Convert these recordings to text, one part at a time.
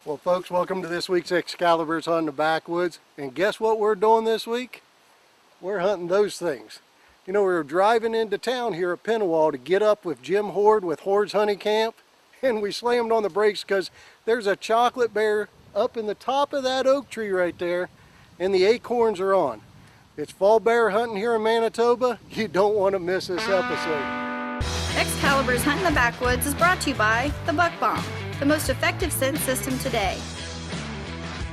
Well folks, welcome to this week's Excalibur's Hunting the Backwoods. And guess what we're doing this week? We're hunting those things. You know, we were driving into town here at Pinawa to get up with Jim Hoard with Hoards Hunting Camp, and we slammed on the brakes because there's a chocolate bear up in the top of that oak tree right there, and the acorns are on. It's fall bear hunting here in Manitoba. You don't want to miss this episode. Excalibur's Hunting the Backwoods is brought to you by the Buck Bomb, the most effective scent system today.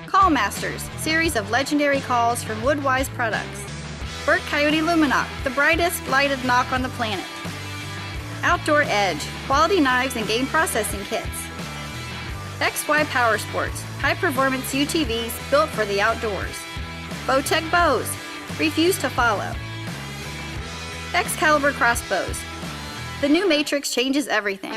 Call Masters, series of legendary calls from Woodwise products. Bird Coyote Lumenok, the brightest lighted knock on the planet. Outdoor Edge, quality knives and game processing kits. XY POWERSPORTS, high performance UTVs built for the outdoors. BOWTECH bows, refuse to follow. Excalibur Crossbows, the new matrix changes everything.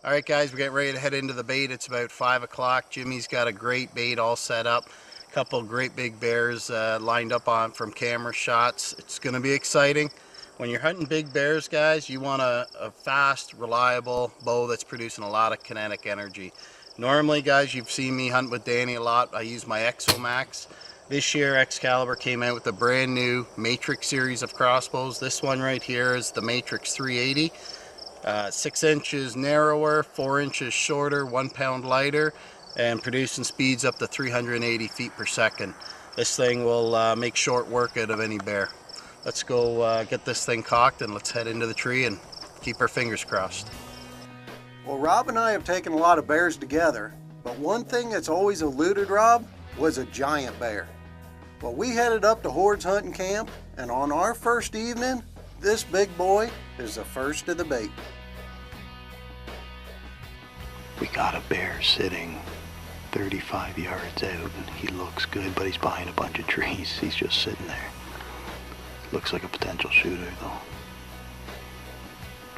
Alright guys, we're getting ready to head into the bait. It's about 5 o'clock. Jimmy's got a great bait all set up. A couple great big bears lined up on from camera shots. It's going to be exciting. When you're hunting big bears, guys, you want a fast, reliable bow that's producing a lot of kinetic energy. Normally, guys, you've seen me hunt with Danny a lot. I use my Exomax. This year, Excalibur came out with a brand new Matrix series of crossbows. This one right here is the Matrix 380. 6 inches narrower, 4 inches shorter, 1 pound lighter, and producing speeds up to 380 feet per second. This thing will make short work out of any bear. Let's go get this thing cocked and let's head into the tree and keep our fingers crossed. Well, Rob and I have taken a lot of bears together, but one thing that's always eluded Rob was a giant bear. Well, we headed up to Hoards Hunting Camp, and on our first evening, this big boy is the first of the bait. We got a bear sitting 35 yards out, and he looks good, but he's behind a bunch of trees. He's just sitting there. Looks like a potential shooter, though.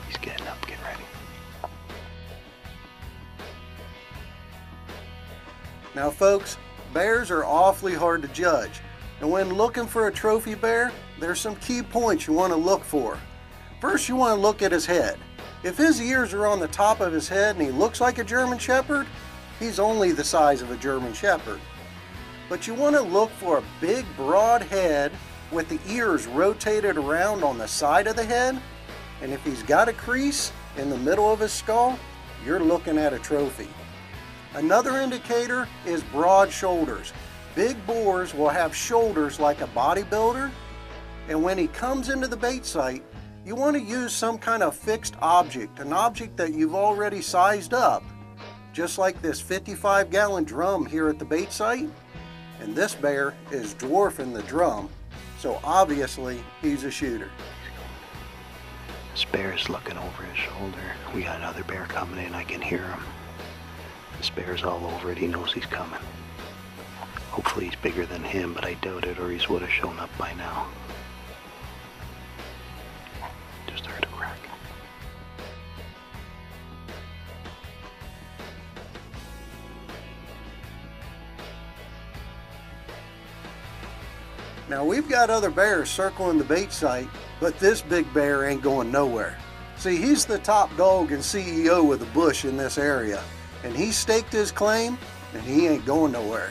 He's getting up, get ready. Now folks, bears are awfully hard to judge, and when looking for a trophy bear, there's some key points you want to look for. First, you want to look at his head. If his ears are on the top of his head and he looks like a German Shepherd, he's only the size of a German Shepherd. But you want to look for a big, broad head with the ears rotated around on the side of the head, and if he's got a crease in the middle of his skull, you're looking at a trophy. Another indicator is broad shoulders. Big boars will have shoulders like a bodybuilder, and when he comes into the bait site, you want to use some kind of fixed object, an object that you've already sized up, just like this 55-gallon drum here at the bait site. And this bear is dwarfing the drum, so obviously he's a shooter. This bear's looking over his shoulder. We got another bear coming in, I can hear him. This bear's all over it, he knows he's coming. Hopefully he's bigger than him, but I doubt it, or he would have shown up by now. Just heard a crack. Now we've got other bears circling the bait site, but this big bear ain't going nowhere. See, he's the top dog and CEO of the bush in this area, and he staked his claim and he ain't going nowhere.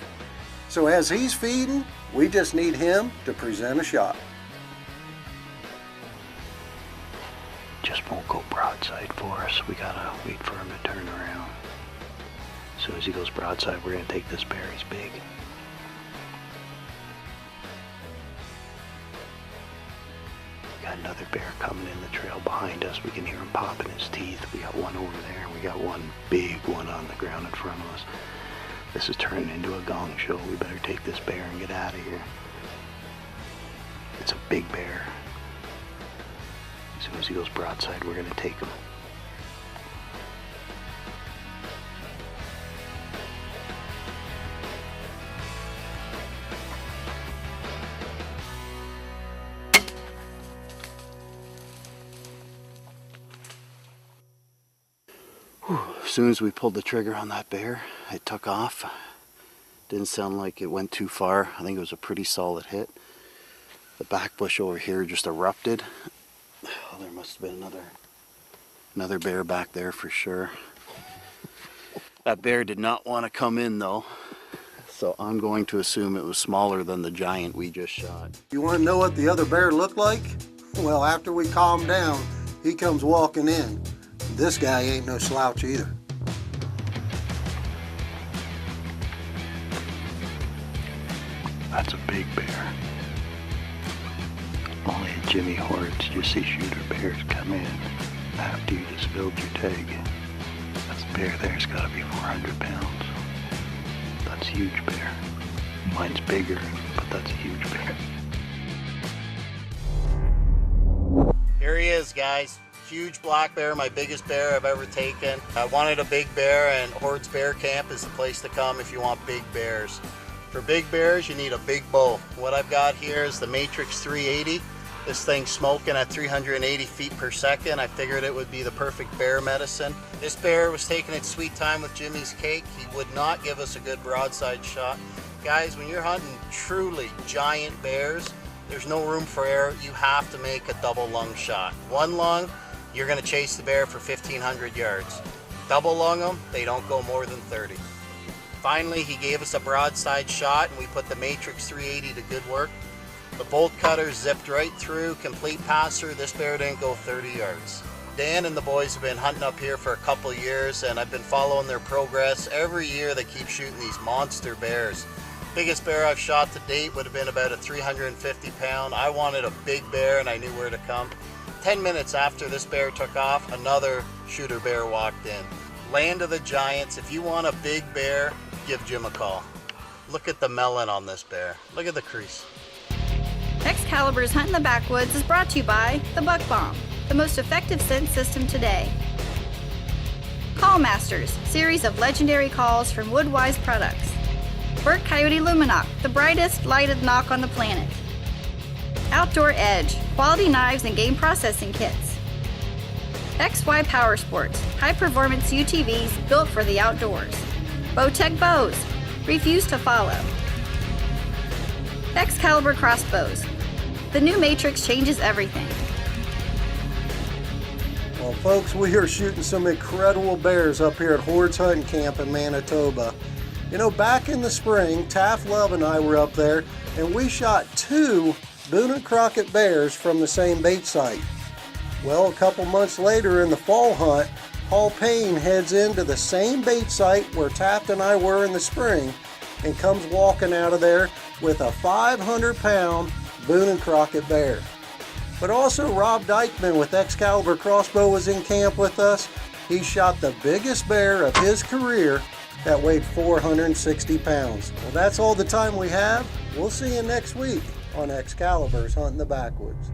So as he's feeding, we just need him to present a shot. Just won't go broadside for us. We gotta wait for him to turn around. As soon as he goes broadside, we're gonna take this bear. He's big. Got another bear coming in the trail behind us. We can hear him popping his teeth. We got one over there. We got one big one on the ground in front of us. This is turning into a gong show. We better take this bear and get out of here. It's a big bear. As soon as he goes broadside, we're going to take him. As soon as we pulled the trigger on that bear, it took off. Didn't sound like it went too far. I think it was a pretty solid hit. The back bush over here just erupted. Oh, there must have been another bear back there for sure. That bear did not want to come in though, so I'm going to assume it was smaller than the giant we just shot. You want to know what the other bear looked like? Well, after we calm down, he comes walking in. This guy ain't no slouch either. That's a big bear. Only at Jimmy Hoards you see shooter bears come in after you just filled your tag. That bear there's got to be 400 pounds. That's a huge bear. Mine's bigger, but that's a huge bear. Here he is, guys. Huge black bear, my biggest bear I've ever taken. I wanted a big bear, and Hoards Bear Camp is the place to come if you want big bears. For big bears, you need a big bow. What I've got here is the Matrix 380. This thing's smoking at 380 feet per second. I figured it would be the perfect bear medicine. This bear was taking its sweet time with Jimmy's cake. He would not give us a good broadside shot. Guys, when you're hunting truly giant bears, there's no room for error. You have to make a double lung shot. One lung, you're gonna chase the bear for 1,500 yards. Double lung them, they don't go more than 30. Finally, he gave us a broadside shot and we put the Matrix 380 to good work. The bolt cutter zipped right through, complete passer. This bear didn't go 30 yards. Dan and the boys have been hunting up here for a couple years and I've been following their progress. Every year they keep shooting these monster bears. Biggest bear I've shot to date would have been about a 350 pound. I wanted a big bear and I knew where to come. 10 minutes after this bear took off, another shooter bear walked in. Land of the giants. If you want a big bear, give Jim a call. Look at the melon on this bear. Look at the crease. Excalibur's Hunt in the Backwoods is brought to you by the Buck Bomb, the most effective scent system today. Call Masters, series of legendary calls from Woodwise products. Bird Coyote Lumenok, the brightest lighted knock on the planet. Outdoor Edge, quality knives and game processing kits. XY POWERSPORTS, high-performance UTVs built for the outdoors. BOWTECH bows, refuse to follow. Excalibur Crossbows, the new Matrix changes everything. Well, folks, we are shooting some incredible bears up here at Hoards Hunting Camp in Manitoba. You know, back in the spring, Taft Love and I were up there, and we shot 2 Boone & Crockett bears from the same bait site. Well, a couple months later in the fall hunt, Paul Payne heads into the same bait site where Taft and I were in the spring and comes walking out of there with a 500-pound Boone & Crockett bear. But also Rob Dykeman with Excalibur Crossbow was in camp with us. He shot the biggest bear of his career that weighed 460 pounds. Well, that's all the time we have. We'll see you next week on Excalibur's Hunting the Backwoods.